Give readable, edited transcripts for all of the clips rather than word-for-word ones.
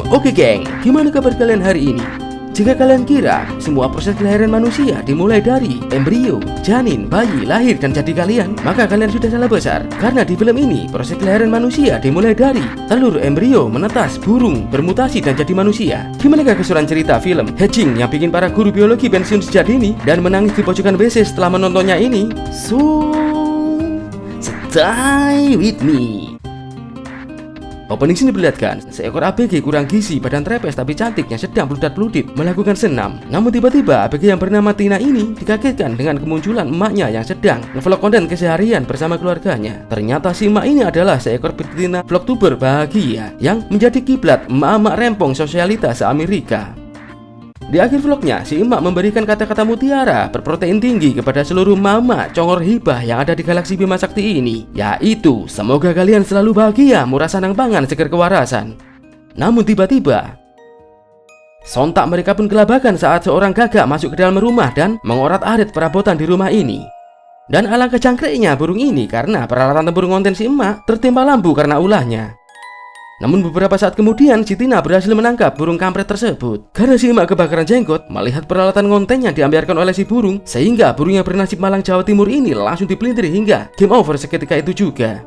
Oke geng, gimana kabar kalian hari ini? Jika kalian kira semua proses kelahiran manusia dimulai dari embrio, janin, bayi, lahir dan jadi kalian, maka kalian sudah salah besar. Karena di film ini proses kelahiran manusia dimulai dari telur embrio menetas, burung, bermutasi dan jadi manusia. Gimana keseruan cerita film Hatching yang bikin para guru biologi pensiun sejak dini dan menangis di pojokan WC setelah menontonnya ini? So, stay with me. Opening sini diperlihatkan seekor ABG kurang gizi, badan trepes tapi cantiknya sedang peludat-peludit melakukan senam. Namun tiba-tiba ABG yang bernama Tina ini dikagetkan dengan kemunculan emaknya yang sedang ngevlog konten keseharian bersama keluarganya. Ternyata si emak ini adalah seekor betina vlogtuber bahagia yang menjadi kiblat emak-emak rempong sosialitas se-Amerika. Di akhir vlognya, si emak memberikan kata-kata mutiara berprotein tinggi kepada seluruh mama congor hibah yang ada di galaksi Bima Sakti ini, yaitu semoga kalian selalu bahagia, murah sanang pangan, seger kewarasan. Namun tiba-tiba, sontak mereka pun kelabakan saat seorang gagak masuk ke dalam rumah dan mengorat-arit perabotan di rumah ini. Dan alangkah jangkriknya burung ini karena peralatan tempur ngonten si emak tertimpa lampu karena ulahnya. Namun beberapa saat kemudian si Tina berhasil menangkap burung kampret tersebut. Karena si emak kebakaran jenggot melihat peralatan ngonten yang diambiarkan oleh si burung, sehingga burung yang bernasib malang Jawa Timur ini langsung dipelintiri hingga game over seketika itu juga.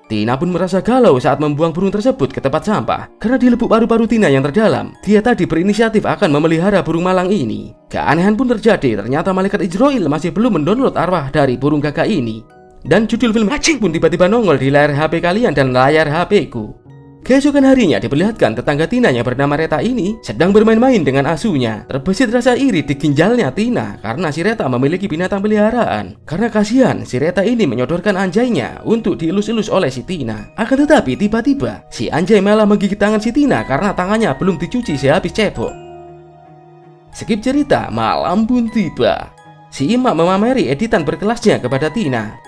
Tina pun merasa galau saat membuang burung tersebut ke tempat sampah. Karena di lubuk paru-paru Tina yang terdalam, dia tadi berinisiatif akan memelihara burung malang ini. Keanehan pun terjadi, ternyata malaikat Israel masih belum mendownload arwah dari burung gagak ini. Dan judul film Hatching pun tiba-tiba nongol di layar HP kalian dan layar HP ku. Keesokan harinya diperlihatkan tetangga Tina yang bernama Reta ini sedang bermain-main dengan asunya. Terbesit rasa iri di ginjalnya Tina karena si Reta memiliki binatang peliharaan. Karena kasihan, si Reta ini menyodorkan anjaynya untuk dielus-elus oleh si Tina. Akan tetapi tiba-tiba si anjay malah menggigit tangan si Tina karena tangannya belum dicuci sehabis cebok. Skip cerita, malam pun tiba. Si emak memameri editan berkelasnya kepada Tina.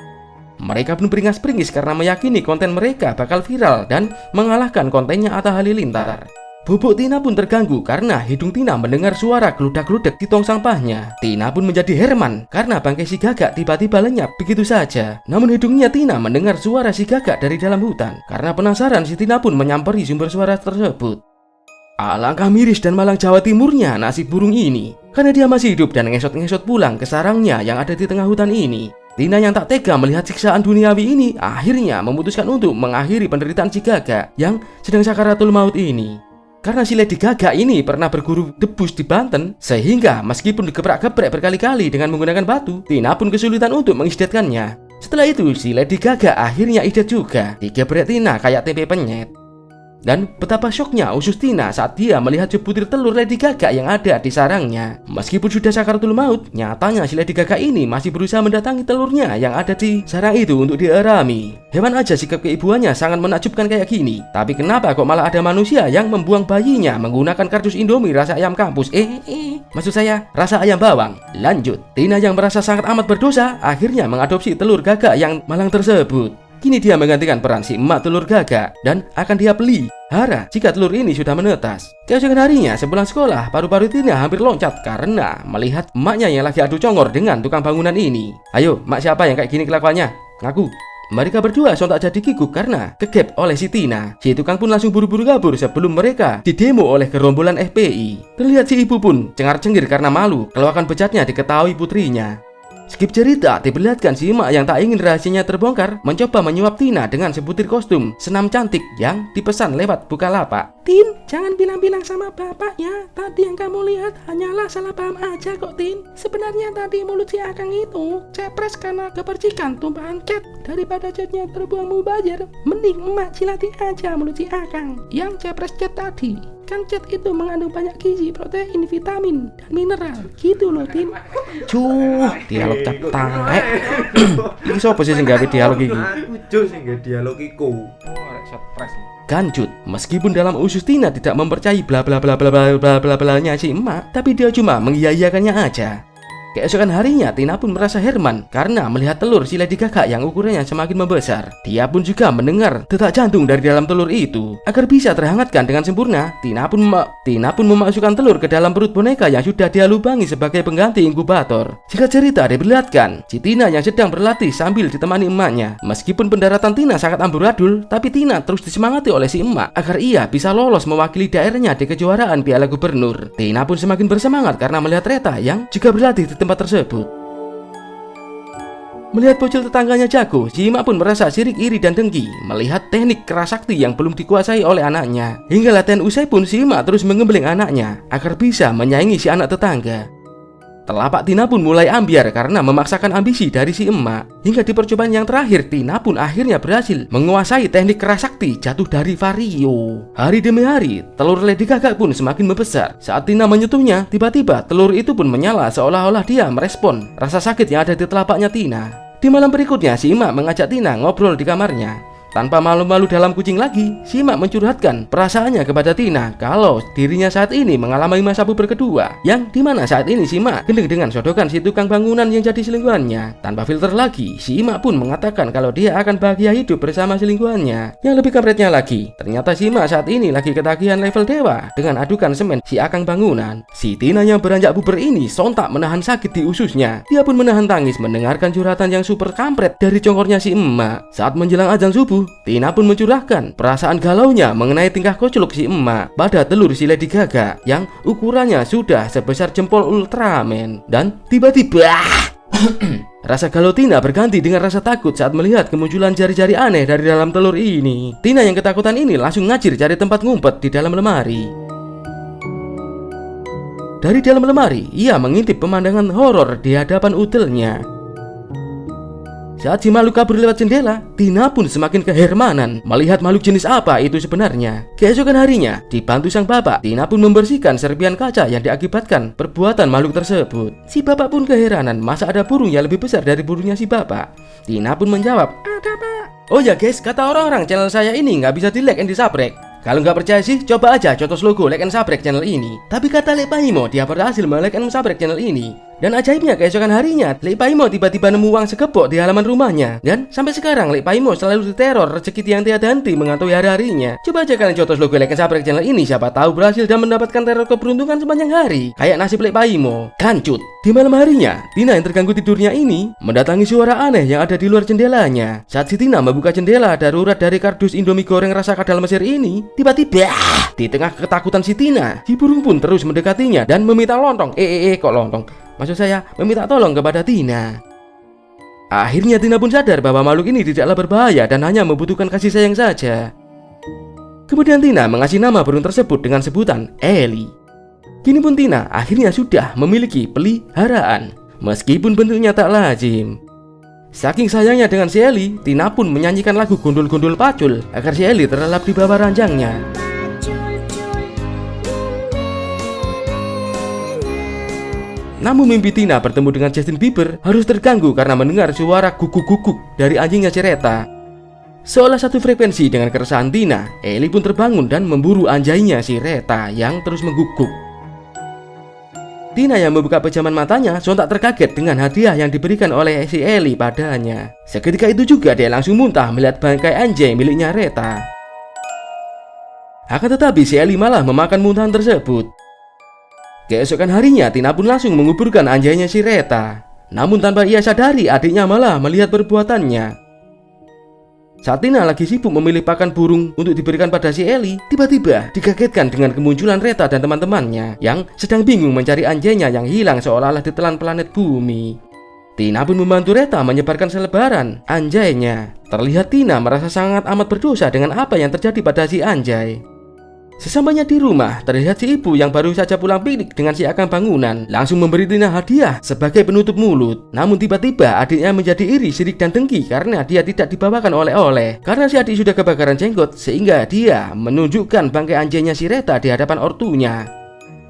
Mereka pun beringas-beringis karena meyakini konten mereka bakal viral dan mengalahkan kontennya Atta Halilintar. Bobok Tina pun terganggu karena hidung Tina mendengar suara geludak-geludek di tong sampahnya. Tina pun menjadi herman karena bangkai si gagak tiba-tiba lenyap begitu saja. Namun hidungnya Tina mendengar suara si gagak dari dalam hutan. Karena penasaran, si Tina pun menyamperi sumber suara tersebut. Alangkah miris dan malang Jawa Timurnya nasib burung ini, karena dia masih hidup dan ngesot-ngesot pulang ke sarangnya yang ada di tengah hutan ini. Tina yang tak tega melihat siksaan duniawi ini akhirnya memutuskan untuk mengakhiri penderitaan si gagak yang sedang sakaratul maut ini. Karena si Lady Gagak ini pernah berguru debus di Banten, sehingga meskipun digeprek-geprek berkali-kali dengan menggunakan batu, Tina pun kesulitan untuk mengisdatkannya. Setelah itu si Lady Gagak akhirnya idat juga, digeprek Tina kayak tempe penyet. Dan betapa syoknya usus Tina saat dia melihat sebutir telur Lady Gagak yang ada di sarangnya. Meskipun sudah sakaratul maut, nyatanya si Lady Gagak ini masih berusaha mendatangi telurnya yang ada di sarang itu untuk diarami. Hewan aja sikap keibuannya sangat menakjubkan kayak gini. Tapi kenapa kok malah ada manusia yang membuang bayinya menggunakan kardus Indomie rasa ayam kampus? Maksud saya rasa ayam bawang. Lanjut, Tina yang merasa sangat amat berdosa akhirnya mengadopsi telur gagak yang malang tersebut. Kini dia menggantikan peran si emak telur gagak dan akan dia pelihara jika telur ini sudah menetas. Keesokan harinya sepulang sekolah, paru-paru Tina hampir loncat karena melihat emaknya yang lagi adu congor dengan tukang bangunan ini. Ayo, mak siapa yang kayak gini kelakuannya? Ngaku. Mereka berdua sontak jadi kikuk karena kegep oleh si Tina. Si tukang pun langsung buru-buru kabur sebelum mereka didemo oleh gerombolan FPI. Terlihat si ibu pun cengar-cengir karena malu kalau akan bejatnya diketahui putrinya. Skip cerita, diperlihatkan si emak yang tak ingin rahasianya terbongkar mencoba menyuap Tina dengan sebutir kostum senam cantik yang dipesan lewat Bukalapak. Tin, jangan bilang-bilang sama bapak ya. Tadi yang kamu lihat hanyalah salah paham aja kok, Tin. Sebenarnya tadi mulut si Akang itu cepres karena kepercikan tumpahan cat. Daripada catnya terbuang mubazir, mending emak cilati aja mulut si Akang yang cepres cat tadi. Kan cat itu mengandung banyak gizi, protein, vitamin, dan mineral. Gitu loh, Tin. Cuh, dialog captae. Iki sapa sih sing gawe dialog iki? Aku sing gawe dialog iku. Kancut, meskipun dalam usus Tina tidak mempercayai bla bla bla bla bla bla bla bla nya si emak, tapi dia cuma mengiyakannya aja. Keesokan harinya, Tina pun merasa heran karena melihat telur si Lady Gaga yang ukurannya semakin membesar. Dia pun juga mendengar detak jantung dari dalam telur itu. Agar bisa terhangatkan dengan sempurna, Tina pun memasukkan telur ke dalam perut boneka yang sudah dia lubangi sebagai pengganti inkubator. Jika cerita diperlihatkan, si Tina yang sedang berlatih sambil ditemani emaknya. Meskipun pendaratan Tina sangat amburadul, tapi Tina terus disemangati oleh si emak agar ia bisa lolos mewakili daerahnya di kejuaraan Piala Gubernur. Tina pun semakin bersemangat karena melihat Reta yang juga berlatih di tempat tersebut. Melihat bocil tetangganya jago, si emak pun merasa sirik, iri, dan dengki melihat teknik kerasakti yang belum dikuasai oleh anaknya. Hingga latihan usai pun si emak terus menggembleng anaknya agar bisa menyaingi si anak tetangga. Telapak Tina pun mulai ambiar karena memaksakan ambisi dari si emak. Hingga di percobaan yang terakhir, Tina pun akhirnya berhasil menguasai teknik kerasakti jatuh dari Vario. Hari demi hari, telur Lady Gaga pun semakin membesar. Saat Tina menyentuhnya, tiba-tiba telur itu pun menyala seolah-olah dia merespon rasa sakit yang ada di telapaknya Tina. Di malam berikutnya, si emak mengajak Tina ngobrol di kamarnya. Tanpa malu-malu dalam kucing lagi, si emak mencurhatkan perasaannya kepada Tina kalau dirinya saat ini mengalami masa puber kedua, yang dimana saat ini si emak gendeng dengan sodokan si tukang bangunan yang jadi selingkuhannya. Tanpa filter lagi, si emak pun mengatakan kalau dia akan bahagia hidup bersama selingkuhannya. Yang lebih kampretnya lagi, ternyata si emak saat ini lagi ketagihan level dewa dengan adukan semen si akang bangunan. Si Tina yang beranjak puber ini sontak menahan sakit di ususnya. Dia pun menahan tangis mendengarkan curhatan yang super kampret dari congkornya si emak. Saat menjelang azan subuh, Tina pun mencurahkan perasaan galaunya mengenai tingkah kocluk si emak pada telur si Lady Gaga yang ukurannya sudah sebesar jempol Ultraman. Dan tiba-tiba rasa galau Tina berganti dengan rasa takut saat melihat kemunculan jari-jari aneh dari dalam telur ini. Tina yang ketakutan ini langsung ngajir cari tempat ngumpet di dalam lemari. Dari dalam lemari, ia mengintip pemandangan horor di hadapan utelnya. Saat si makhluk kabur lewat jendela, Tina pun semakin kehermanan melihat makhluk jenis apa itu sebenarnya. Keesokan harinya, dibantu sang bapak, Tina pun membersihkan serpian kaca yang diakibatkan perbuatan makhluk tersebut. Si bapak pun keheranan, masa ada burung yang lebih besar dari burungnya si bapak. Tina pun menjawab, Ada pak. "Oh ya guys, kata orang-orang channel saya ini nggak bisa di like and di subscribe. Kalau nggak percaya sih, coba aja cotos logo like and subscribe channel ini." Tapi kata Lek Paimo, dia berhasil like and subscribe channel ini. Dan ajaibnya, keesokan harinya, Lek Paimo tiba-tiba nemu uang segepok di halaman rumahnya. Dan sampai sekarang, Lek Paimo selalu diteror rezeki yang tiada henti mengantui hari-harinya. Coba aja kalian cotos logo like and subscribe channel ini, siapa tahu berhasil dan mendapatkan teror keberuntungan sepanjang hari. Kayak nasib Lek Paimo. Kancut. Di malam harinya, Tina yang terganggu tidurnya ini mendatangi suara aneh yang ada di luar jendelanya. Saat si Tina membuka jendela darurat dari kardus Indomie goreng rasa kadal Mesir ini, tiba-tiba di tengah ketakutan si Tina, si burung pun terus mendekatinya dan meminta lontong. Kok lontong? Maksud saya, meminta tolong kepada Tina. Akhirnya Tina pun sadar bahwa makhluk ini tidaklah berbahaya dan hanya membutuhkan kasih sayang saja. Kemudian Tina mengasih nama burung tersebut dengan sebutan Eli. Kini pun Tina akhirnya sudah memiliki peliharaan, meskipun bentuknya tak lazim. Saking sayangnya dengan si Eli, Tina pun menyanyikan lagu Gundul-Gundul Pacul agar si Eli terlelap di bawah ranjangnya. Namun mimpi Tina bertemu dengan Justin Bieber harus terganggu karena mendengar suara guguk-guguk dari anjingnya si Reta. Seolah satu frekuensi dengan keresahan Tina, Eli pun terbangun dan memburu anjingnya si Reta yang terus mengguguk. Tina yang membuka pejaman matanya sontak terkaget dengan hadiah yang diberikan oleh si Eli padanya. Seketika itu juga dia langsung muntah melihat bangkai anjing miliknya Reta. Akan tetapi si Eli malah memakan muntahan tersebut. Keesokan harinya, Tina pun langsung menguburkan anjingnya si Reta. Namun tanpa ia sadari, adiknya malah melihat perbuatannya. Saat Tina lagi sibuk memilih pakan burung untuk diberikan pada si Eli, tiba-tiba dikagetkan dengan kemunculan Reta dan teman-temannya yang sedang bingung mencari anjingnya yang hilang seolah-olah ditelan planet bumi. Tina pun membantu Reta menyebarkan selebaran anjingnya. Terlihat Tina merasa sangat amat berdosa dengan apa yang terjadi pada si anjay. Sesampainya di rumah, terlihat si ibu yang baru saja pulang piknik dengan si akang bangunan langsung memberi Tina hadiah sebagai penutup mulut. Namun tiba-tiba adiknya menjadi iri, sirik dan dengki karena dia tidak dibawakan oleh-oleh. Karena si adik sudah kebakaran jenggot, sehingga dia menunjukkan bangkai anjingnya si Reta di hadapan ortunya.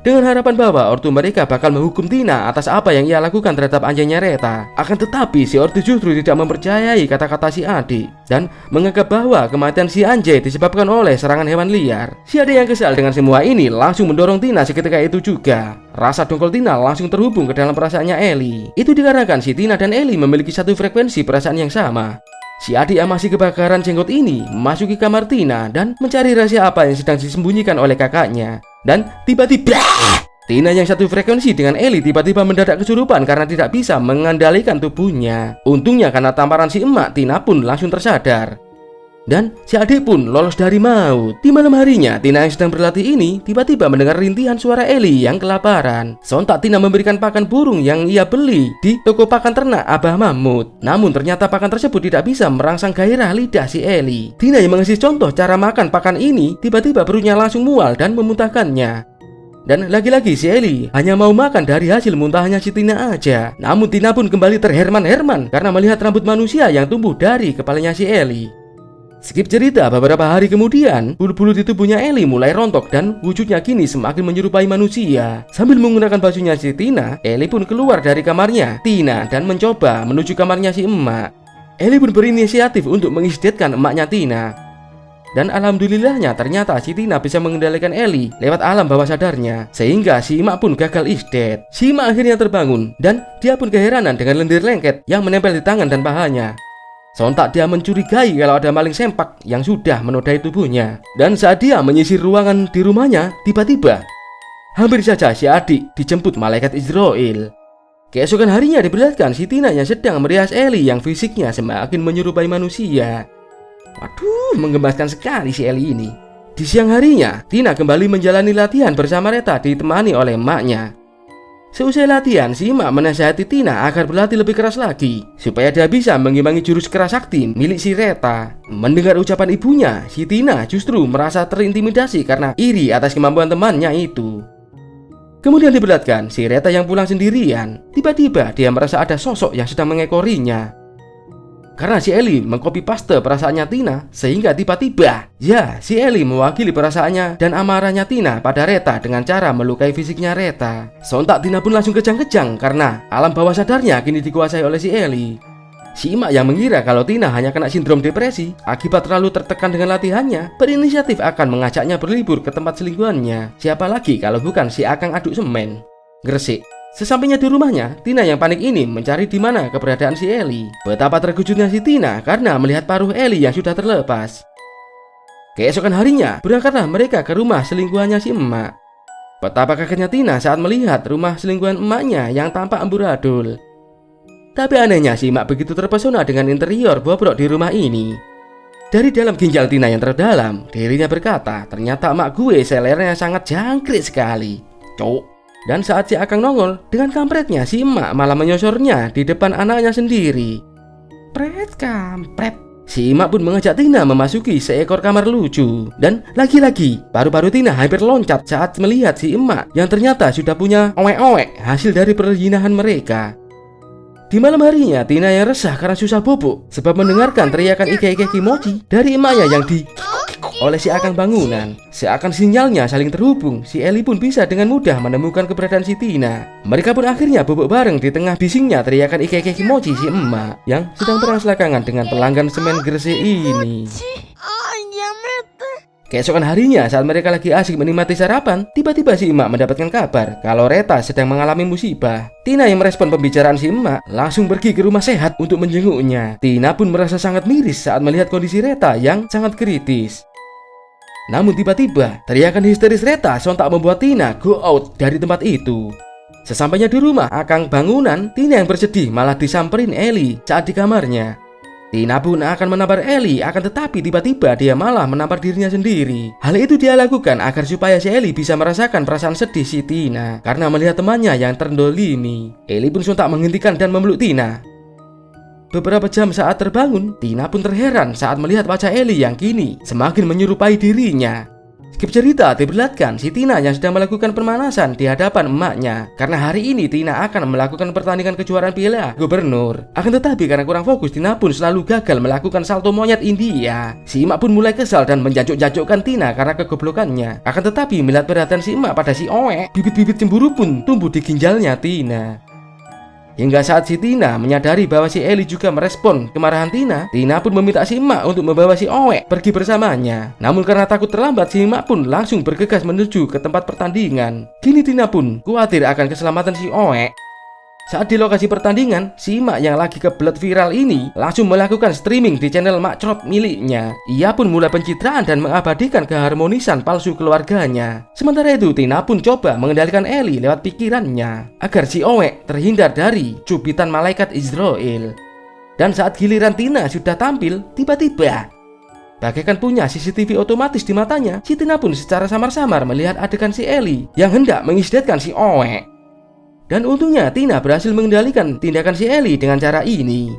dengan harapan bahwa ortu mereka bakal menghukum Tina atas apa yang ia lakukan terhadap anjingnya Reta. Akan tetapi si ortu justru tidak mempercayai kata-kata si adik dan menganggap bahwa kematian si anjay disebabkan oleh serangan hewan liar. Si adik yang kesal dengan semua ini langsung mendorong Tina seketika itu juga. Rasa dongkol Tina langsung terhubung ke dalam perasaannya Ellie. Itu dikarenakan si Tina dan Ellie memiliki satu frekuensi perasaan yang sama. Si adik yang masih kebakaran jenggot ini memasuki kamar Tina dan mencari rahasia apa yang sedang disembunyikan oleh kakaknya. Dan tiba-tiba Tina yang satu frekuensi dengan Ellie tiba-tiba mendadak kesurupan karena tidak bisa mengendalikan tubuhnya. Untungnya karena tamparan si emak, Tina pun langsung tersadar. Dan si adik pun lolos dari maut. Di malam harinya, Tina yang sedang berlatih ini tiba-tiba mendengar rintihan suara Ellie yang kelaparan. Sontak Tina memberikan pakan burung yang ia beli di toko pakan ternak Abah Mahmud. Namun ternyata pakan tersebut tidak bisa merangsang gairah lidah si Ellie. Tina yang mengasih contoh cara makan pakan ini tiba-tiba perutnya langsung mual dan memuntahkannya. Dan lagi-lagi si Ellie hanya mau makan dari hasil muntahannya si Tina aja. Namun Tina pun kembali terherman-herman karena melihat rambut manusia yang tumbuh dari kepalanya si Ellie. Skip cerita, beberapa hari kemudian, bulu-bulu di tubuhnya Ellie mulai rontok dan wujudnya kini semakin menyerupai manusia. Sambil menggunakan bajunya si Tina, Ellie pun keluar dari kamarnya Tina dan mencoba menuju kamarnya si emak. Ellie pun berinisiatif untuk mengistetkan emaknya Tina. Dan alhamdulillahnya ternyata si Tina bisa mengendalikan Ellie lewat alam bawah sadarnya, sehingga si emak pun gagal isdet. Si emak akhirnya terbangun dan dia pun keheranan dengan lendir lengket yang menempel di tangan dan pahanya. Sontak dia mencurigai kalau ada maling sempak yang sudah menodai tubuhnya. Dan saat dia menyisir ruangan di rumahnya, tiba-tiba hampir saja si adik dijemput malaikat Israel. Keesokan harinya diperlihatkan si Tina yang sedang merias Ellie yang fisiknya semakin menyerupai manusia. Waduh, menggemaskan sekali si Ellie ini. Di siang harinya, Tina kembali menjalani latihan bersama Reta ditemani oleh emaknya. Seusai latihan, si emak menasihati Tina agar berlatih lebih keras lagi supaya dia bisa mengimbangi jurus keras sakti milik si Reta. Mendengar ucapan ibunya, si Tina justru merasa terintimidasi karena iri atas kemampuan temannya itu. Kemudian diperlihatkan si Reta yang pulang sendirian. Tiba-tiba dia merasa ada sosok yang sedang mengekorinya. Karena si Ellie mengcopy paste perasaannya Tina, sehingga tiba-tiba si Ellie mewakili perasaannya dan amarahnya Tina pada Reta dengan cara melukai fisiknya Reta. Sontak Tina pun langsung kejang-kejang karena alam bawah sadarnya kini dikuasai oleh si Ellie. Si emak yang mengira kalau Tina hanya kena sindrom depresi akibat terlalu tertekan dengan latihannya, berinisiatif akan mengajaknya berlibur ke tempat selingkuhannya. Siapa lagi kalau bukan si Akang Aduk Semen. Gresik. Sesampainya di rumahnya, Tina yang panik ini mencari di mana keberadaan si Ellie. Betapa terkejutnya si Tina karena melihat paruh Ellie yang sudah terlepas. Keesokan harinya, berangkatlah mereka ke rumah selingkuhannya si emak. Betapa kagetnya Tina saat melihat rumah selingkuhan emaknya yang tampak amburadul. Tapi anehnya si emak begitu terpesona dengan interior bobrok di rumah ini. Dari dalam ginjal Tina yang terdalam, dirinya berkata, ternyata emak gue selernya sangat jangkrik sekali. Cok. Dan saat si Akang nongol, dengan kampretnya si emak malah menyosornya di depan anaknya sendiri. Pret kampret. Si emak pun mengajak Tina memasuki seekor kamar lucu. Dan lagi-lagi, paru-paru Tina hampir loncat saat melihat si emak yang ternyata sudah punya owek-owek hasil dari perzinahan mereka. Di malam harinya, Tina yang resah karena susah bubuk sebab mendengarkan teriakan ike-ike kimochi dari emaknya yang oleh si Akang bangunan. Seakan sinyalnya saling terhubung, si Ellie pun bisa dengan mudah menemukan keberadaan si Tina. Mereka pun akhirnya bubuk bareng di tengah bisingnya teriakan ike-ike kimochi si emak yang sedang beraslakangan dengan pelanggan semen Gresik ini. Keesokan harinya saat mereka lagi asik menikmati sarapan, tiba-tiba si emak mendapatkan kabar kalau Reta sedang mengalami musibah. Tina yang merespon pembicaraan si emak langsung pergi ke rumah sehat untuk menjenguknya. Tina pun merasa sangat miris saat melihat kondisi Reta yang sangat kritis. Namun tiba-tiba teriakan histeris Reta sontak membuat Tina go out dari tempat itu. Sesampainya di rumah Akang bangunan, Tina yang bersedih malah disamperin Ellie saat di kamarnya. Tina pun akan menampar Ellie, akan tetapi tiba-tiba dia malah menampar dirinya sendiri. Hal itu dia lakukan agar supaya si Ellie bisa merasakan perasaan sedih si Tina karena melihat temannya yang terdolimi. Ellie pun sontak menghentikan dan memeluk Tina. Beberapa jam saat terbangun, Tina pun terheran saat melihat wajah Ellie yang kini semakin menyerupai dirinya. Skip cerita diperlihatkan si Tina yang sedang melakukan pemanasan di hadapan emaknya. Karena hari ini Tina akan melakukan pertandingan kejuaraan Piala Gubernur. Akan tetapi karena kurang fokus, Tina pun selalu gagal melakukan salto monyet India. Si emak pun mulai kesal dan menjajuk-jajukkan Tina karena kegoblokannya. Akan tetapi melihat perhatian si emak pada si Owe, bibit-bibit cemburu pun tumbuh di ginjalnya Tina. Hingga saat si Tina menyadari bahwa si Eli juga merespon kemarahan Tina, Tina pun meminta si emak untuk membawa si Owe pergi bersamanya. Namun karena takut terlambat, si emak pun langsung bergegas menuju ke tempat pertandingan. Kini Tina pun khawatir akan keselamatan si Owe. Saat di lokasi pertandingan, si emak yang lagi kebelet viral ini langsung melakukan streaming di channel Makcrot miliknya. Ia pun mulai pencitraan dan mengabadikan keharmonisan palsu keluarganya. Sementara itu, Tina pun coba mengendalikan Eli lewat pikirannya agar si Owe terhindar dari cubitan malaikat Israel. Dan saat giliran Tina sudah tampil, tiba-tiba bagaikan punya CCTV otomatis di matanya, si Tina pun secara samar-samar melihat adegan si Eli yang hendak mengisdatkan si Owe. Dan untungnya Tina berhasil mengendalikan tindakan si Eli dengan cara ini.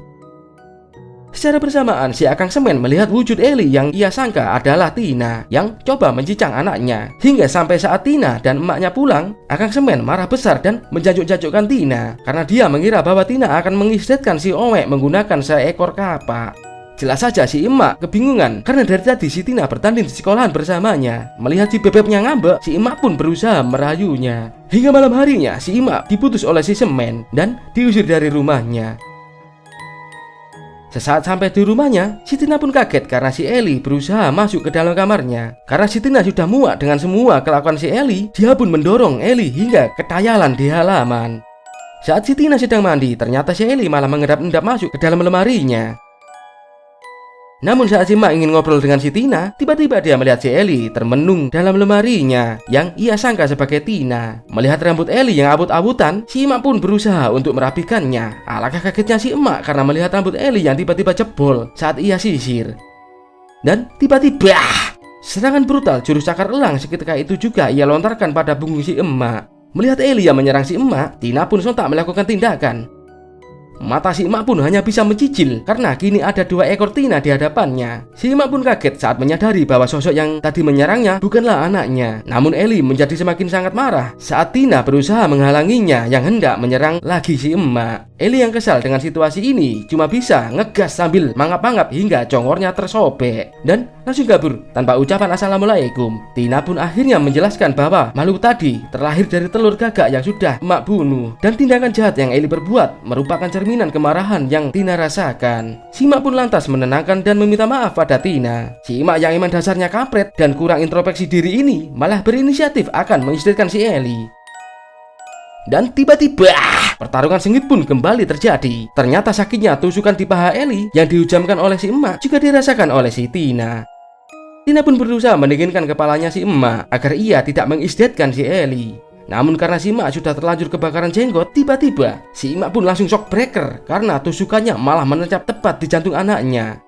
Secara bersamaan si Akang Semen melihat wujud Eli yang ia sangka adalah Tina yang coba mencicang anaknya. Hingga sampai saat Tina dan emaknya pulang, Akang Semen marah besar dan menjajuk-jajukkan Tina karena dia mengira bahwa Tina akan mengisdatkan si Owe menggunakan seekor kapak. Jelas saja si emak kebingungan karena dari tadi si Tina bertanding di sekolahan bersamanya. Melihat si bebeknya ngambek, si emak pun berusaha merayunya. Hingga malam harinya si emak diputus oleh si Semen dan diusir dari rumahnya. Sesaat sampai di rumahnya, si Tina pun kaget karena si Eli berusaha masuk ke dalam kamarnya. Karena si Tina sudah muak dengan semua kelakuan si Eli, dia pun mendorong Eli hingga ketayalan di halaman. Saat si Tina sedang mandi, ternyata si Eli malah mengendap-endap masuk ke dalam lemarinya. Namun saat si emak ingin ngobrol dengan si Tina, tiba-tiba dia melihat si Eli termenung dalam lemarinya yang ia sangka sebagai Tina. Melihat rambut Eli yang abut-abutan, si emak pun berusaha untuk merapikannya. Alangkah kagetnya si emak karena melihat rambut Eli yang tiba-tiba jebol saat ia sisir. Dan tiba-tiba serangan brutal jurus cakar elang seketika itu juga ia lontarkan pada punggung si emak. Melihat Eli yang menyerang si emak, Tina pun sontak melakukan tindakan. Mata si emak pun hanya bisa mencicil karena kini ada 2 ekor Tina di hadapannya. Si emak pun kaget saat menyadari bahwa sosok yang tadi menyerangnya bukanlah anaknya. Namun Eli menjadi semakin sangat marah saat Tina berusaha menghalanginya yang hendak menyerang lagi si emak. Eli yang kesal dengan situasi ini cuma bisa ngegas sambil mangap-mangap hingga congornya tersobek dan langsung kabur tanpa ucapan assalamualaikum. Tina pun akhirnya menjelaskan bahwa makhluk tadi terlahir dari telur gagak yang sudah emak bunuh dan tindakan jahat yang Eli berbuat merupakan cerminan kemarahan yang Tina rasakan. Si emak pun lantas menenangkan dan meminta maaf pada Tina. Si emak yang emang dasarnya kampret dan kurang introspeksi diri ini malah berinisiatif akan mengistilahkan si Eli. Dan tiba-tiba pertarungan sengit pun kembali terjadi. Ternyata sakitnya tusukan di paha Eli yang dihujamkan oleh si emak juga dirasakan oleh si Tina. Tina pun berusaha mendinginkan kepalanya si emak agar ia tidak mengisdatkan si Eli. Namun karena si emak sudah terlanjur kebakaran jenggot, tiba-tiba si emak pun langsung shock breaker karena tusukannya malah menancap tepat di jantung anaknya.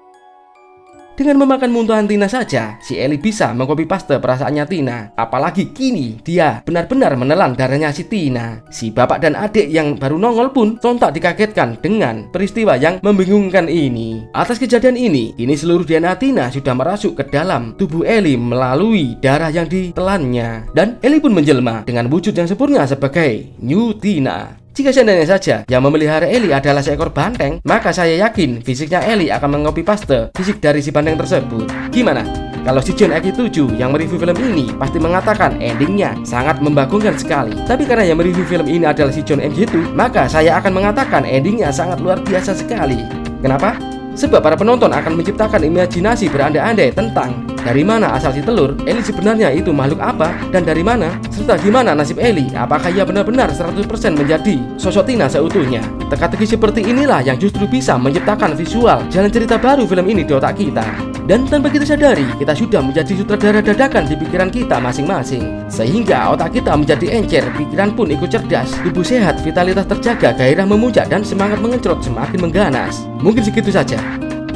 Dengan memakan muntahan Tina saja, si Eli bisa mengcopy paste perasaannya Tina. Apalagi kini dia benar-benar menelan darahnya si Tina. Si bapak dan adik yang baru nongol pun sontak dikagetkan dengan peristiwa yang membingungkan ini. Atas kejadian ini, kini seluruh DNA Tina sudah merasuk ke dalam tubuh Eli melalui darah yang ditelannya. Dan Eli pun menjelma dengan wujud yang sempurna sebagai New Tina. Jika seandainya saja yang memelihara Eli adalah seekor banteng, maka saya yakin fisiknya Eli akan mengcopy paste fisik dari si banteng tersebut. Gimana? Kalau si John Aki7 yang mereview film ini pasti mengatakan endingnya sangat membagongkan sekali. Tapi karena yang mereview film ini adalah si John MJ2, maka saya akan mengatakan endingnya sangat luar biasa sekali. Kenapa? Sebab para penonton akan menciptakan imajinasi berandai-andai tentang dari mana asal si telur, Eli sebenarnya itu makhluk apa, dan dari mana, serta gimana nasib Eli, apakah ia benar-benar 100% menjadi sosok Tina seutuhnya. Teka-teki seperti inilah yang justru bisa menciptakan visual jalan cerita baru film ini di otak kita. Dan tanpa kita sadari, kita sudah menjadi sutradara dadakan di pikiran kita masing-masing. Sehingga otak kita menjadi encer, pikiran pun ikut cerdas, tubuh sehat, vitalitas terjaga, gairah memuncak, dan semangat mengencrot semakin mengganas. Mungkin segitu saja.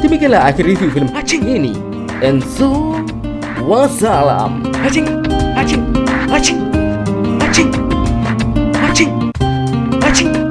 Demikianlah akhir review film Acing ini. And so, wassalam. Acing, acing, acing, acing, acing, acing.